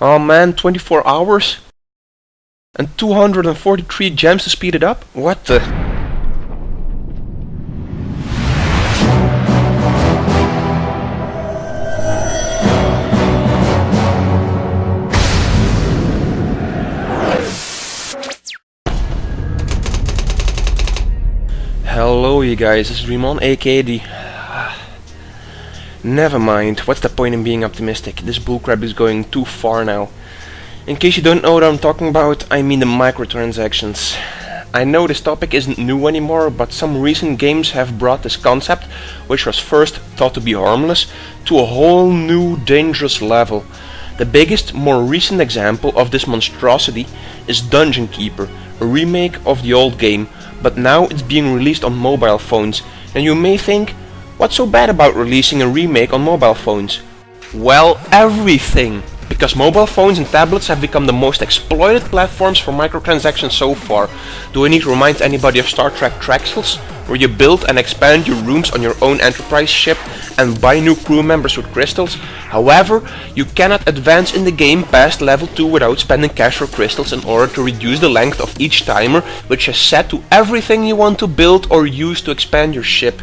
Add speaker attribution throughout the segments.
Speaker 1: Oh man, 24 hours? And 243 gems to speed it up? What the... Hello you guys, this is Rimon aka the... Never mind, what's the point in being optimistic? This bullcrap is going too far now. In case you don't know what I'm talking about, I mean the microtransactions. I know this topic isn't new anymore, but some recent games have brought this concept, which was first thought to be harmless, to a whole new dangerous level. The biggest, more recent example of this monstrosity is Dungeon Keeper, a remake of the old game, but now it's being released on mobile phones. And you may think, what's so bad about releasing a remake on mobile phones? Well, everything! Because mobile phones and tablets have become the most exploited platforms for microtransactions so far. Do I need to remind anybody of Star Trek Traxels, where you build and expand your rooms on your own Enterprise ship and buy new crew members with crystals? However, you cannot advance in the game past level 2 without spending cash for crystals in order to reduce the length of each timer, which is set to everything you want to build or use to expand your ship.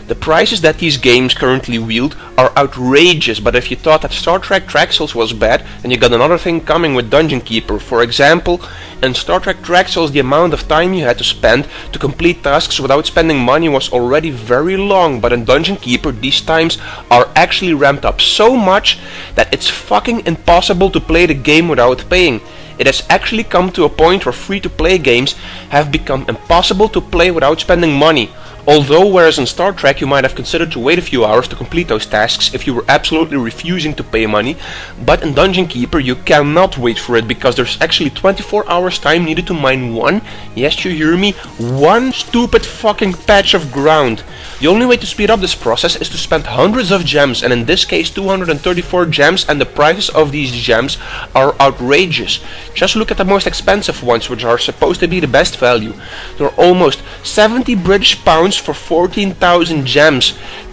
Speaker 1: The prices that these games currently wield are outrageous, but if you thought that Star Trek Traxels was bad, then you got another thing coming with Dungeon Keeper. For example, in Star Trek Traxels the amount of time you had to spend to complete tasks without spending money was already very long, but in Dungeon Keeper these times are actually ramped up so much that it's fucking impossible to play the game without paying. It has actually come to a point where free-to-play games have become impossible to play without spending money. Although, whereas in Star Trek you might have considered to wait a few hours to complete those tasks if you were absolutely refusing to pay money, but in Dungeon Keeper you cannot wait for it because there's actually 24 hours time needed to mine one, yes you hear me, one stupid fucking patch of ground. The only way to speed up this process is to spend hundreds of gems, and in this case 234 gems, and the prices of these gems are outrageous. Just look at the most expensive ones, which are supposed to be the best value. They're almost 70 British pounds for 14,000 gems,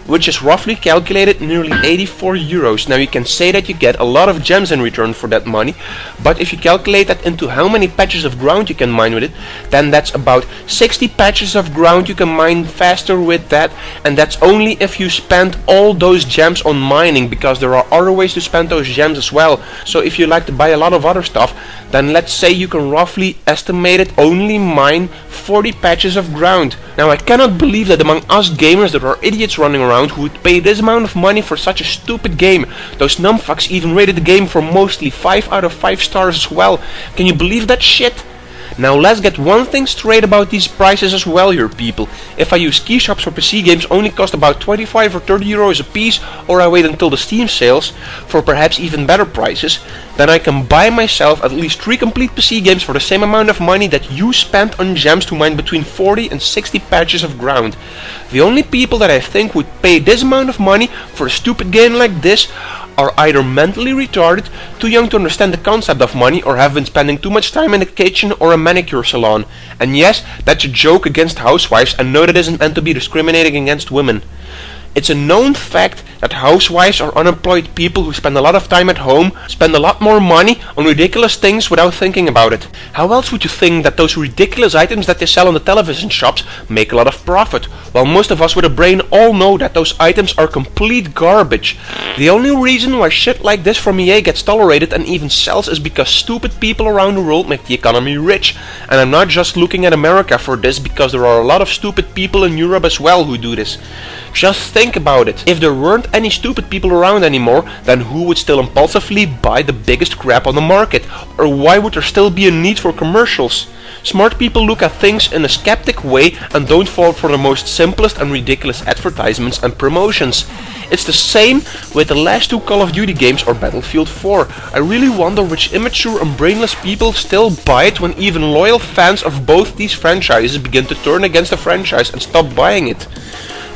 Speaker 1: which is roughly calculated nearly 84 euros. Now you can say that you get a lot of gems in return for that money, but if you calculate that into how many patches of ground you can mine with it, then that's about 60 patches of ground you can mine faster with that, and that's only if you spend all those gems on mining, because there are other ways to spend those gems as well. So if you like to buy a lot of other stuff, then let's say you can roughly estimate it only mine 40 patches of ground. Now I cannot believe that among us gamers there are idiots running around who would pay this amount of money for such a stupid game. Those numbfucks even rated the game for mostly 5 out of 5 stars as well. Can you believe that shit? Now let's get one thing straight about these prices as well here people. If I use key shops for PC games only cost about 25 or 30 euros a piece, or I wait until the Steam sales for perhaps even better prices, then I can buy myself at least 3 complete PC games for the same amount of money that you spent on gems to mine between 40 and 60 patches of ground. The only people that I think would pay this amount of money for a stupid game like this are either mentally retarded, too young to understand the concept of money, or have been spending too much time in the kitchen or a manicure salon. And yes, that's a joke against housewives, and no, that isn't meant to be discriminating against women. It's a known fact that housewives are unemployed people who spend a lot of time at home, spend a lot more money on ridiculous things without thinking about it. How else would you think that those ridiculous items that they sell on the television shops make a lot of profit, while most of us with a brain all know that those items are complete garbage? The only reason why shit like this from EA gets tolerated and even sells is because stupid people around the world make the economy rich. And I'm not just looking at America for this, because there are a lot of stupid people in Europe as well who do this. Just think about it. If there weren't any stupid people around anymore, then who would still impulsively buy the biggest crap on the market? Or why would there still be a need for commercials? Smart people look at things in a skeptic way and don't fall for the most simplest and ridiculous advertisements and promotions. It's the same with the last 2 Call of Duty games or Battlefield 4. I really wonder which immature and brainless people still buy it when even loyal fans of both these franchises begin to turn against the franchise and stop buying it.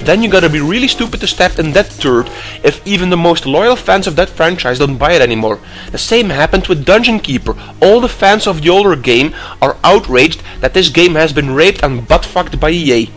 Speaker 1: Then you gotta be really stupid to step in that turd if even the most loyal fans of that franchise don't buy it anymore. The same happened with Dungeon Keeper. All the fans of the older game are outraged that this game has been raped and butt-fucked by EA.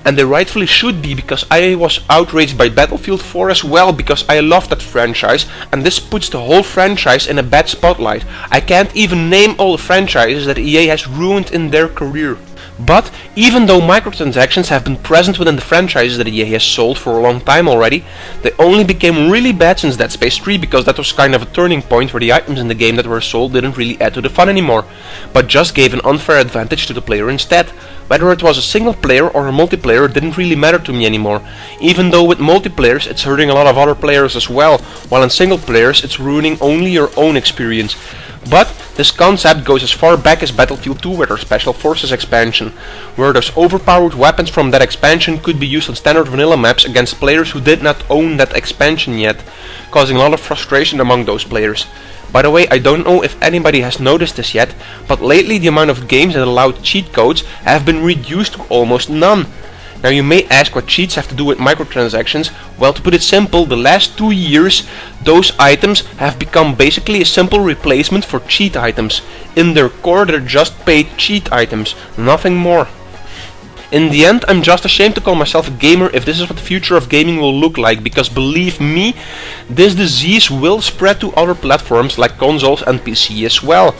Speaker 1: And they rightfully should be, because I was outraged by Battlefield 4 as well, because I love that franchise, and this puts the whole franchise in a bad spotlight. I can't even name all the franchises that EA has ruined in their career. But even though microtransactions have been present within the franchises that EA has sold for a long time already, they only became really bad since Dead Space 3, because that was kind of a turning point where the items in the game that were sold didn't really add to the fun anymore, but just gave an unfair advantage to the player instead. Whether it was a single player or a multiplayer didn't really matter to me anymore, even though with multiplayers it's hurting a lot of other players as well, while in single players it's ruining only your own experience. But this concept goes as far back as Battlefield 2 with their Special Forces expansion, where those overpowered weapons from that expansion could be used on standard vanilla maps against players who did not own that expansion yet, causing a lot of frustration among those players. By the way, I don't know if anybody has noticed this yet, but lately the amount of games that allowed cheat codes have been reduced to almost none. Now you may ask what cheats have to do with microtransactions. Well, to put it simple, the last 2 years those items have become basically a simple replacement for cheat items. In their core they're just paid cheat items, nothing more. In the end, I'm just ashamed to call myself a gamer if this is what the future of gaming will look like, because believe me, this disease will spread to other platforms like consoles and PC as well.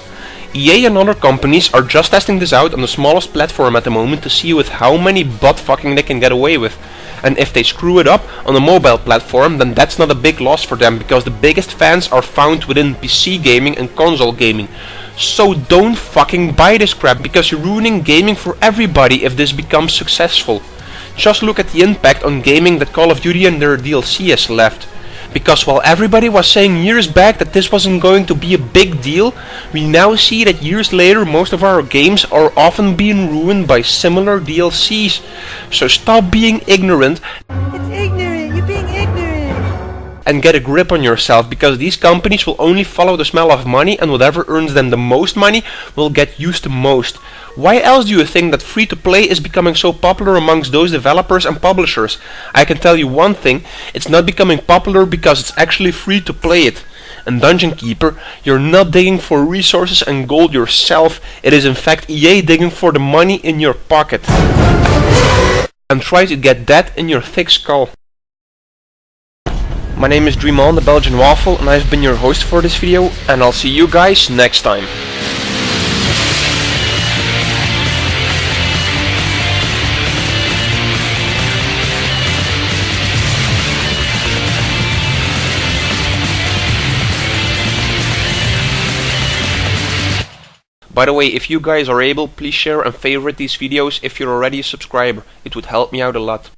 Speaker 1: EA and other companies are just testing this out on the smallest platform at the moment to see with how many butt fucking they can get away with. And if they screw it up on a mobile platform, then that's not a big loss for them, because the biggest fans are found within PC gaming and console gaming. So don't fucking buy this crap, because you're ruining gaming for everybody if this becomes successful. Just look at the impact on gaming that Call of Duty and their DLC has left. Because while everybody was saying years back that this wasn't going to be a big deal, we now see that years later most of our games are often being ruined by similar DLCs. So stop being ignorant.
Speaker 2: It's ignorant, you're being ignorant.
Speaker 1: And get a grip on yourself, because these companies will only follow the smell of money, and whatever earns them the most money will get used the most. Why else do you think that free-to-play is becoming so popular amongst those developers and publishers? I can tell you one thing, it's not becoming popular because it's actually free to play it. And Dungeon Keeper, you're not digging for resources and gold yourself, it is in fact EA digging for the money in your pocket. And try to get that in your thick skull. My name is Dreamon, the Belgian Waffle, and I've been your host for this video, and I'll see you guys next time. By the way, if you guys are able, please share and favorite these videos if you're already a subscriber. It would help me out a lot.